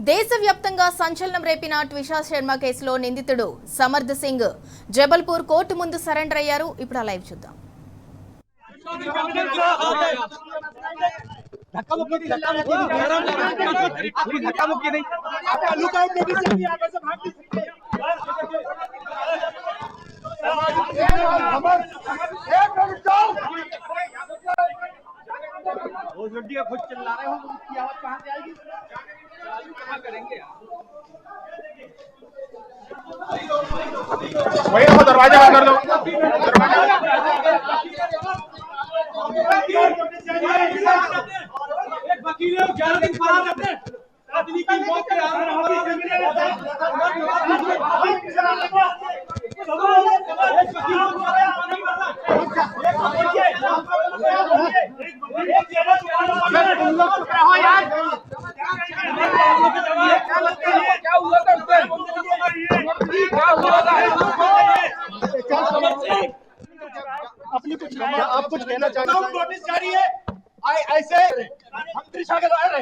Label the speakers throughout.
Speaker 1: దేశవ్యాప్తంగా సంచలనం రేపిన ట్విషా శర్మ కేసులో నిందితుడు సమర్థ్ సింగ్ జబల్పూర్ కోర్టు ముందు సరెండర్ అయ్యారు. ఇప్పుడు ఆ లైవ్ చూద్దాం.
Speaker 2: खुद चिल्ला रहे हो, उसकी आवाज कहां से आएगी? कहां करेंगे?
Speaker 3: वही वो दरवाजा बंद कर दो।
Speaker 2: एक वकील 11 दिन फरार रहते हैं। आदमी की मौत के
Speaker 3: आप कुछ कहना चाहते हैं?
Speaker 2: नोटिस जारी है। ऐसे हम त्रिशा के द्वारा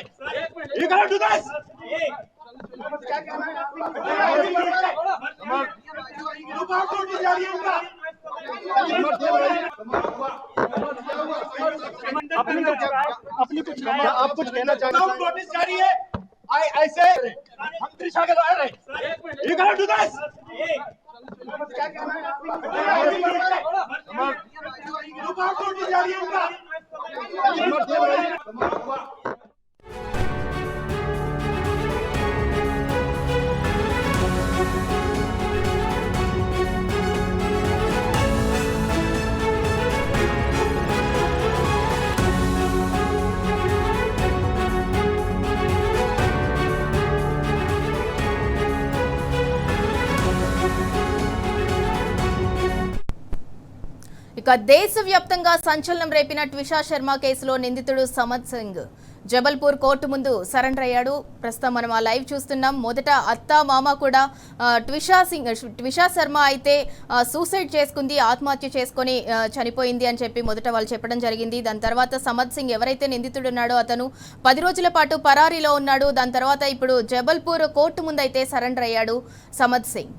Speaker 2: यू कैन डू दिस। क्या कहना है नोटिस जारी है उनका।
Speaker 3: आप कुछ कहना चाहते हैं?
Speaker 2: नोटिस जारी है। ऐसे हम त्रिशा के द्वारा यू कैन डू दिस। क्या कहना है नोटिस जारी है उनका।
Speaker 1: ఇక దేశవ్యాప్తంగా సంచలనం రేపిన ట్విషా శర్మ కేసులో నిందితుడు సమర్థ్ సింగ్ జబల్పూర్ కోర్టు ముందు సరెండర్ అయ్యాడు. ప్రస్తుతం మనం ఆ లైవ్ చూస్తున్నాం. మొదట అత్త మామ కూడా ట్విషా శర్మ అయితే సూసైడ్ చేసుకుంది, ఆత్మహత్య చేసుకుని చనిపోయింది అని చెప్పి మొదట వాళ్ళు చెప్పడం జరిగింది. దాని తర్వాత సమర్థ్ సింగ్ ఎవరైతే నిందితుడు ఉన్నాడో అతను 10 రోజుల పాటు పరారీలో ఉన్నాడు. దాని తర్వాత ఇప్పుడు జబల్పూర్ కోర్టు ముందు అయితే సరెండర్ అయ్యాడు సమర్థ్ సింగ్.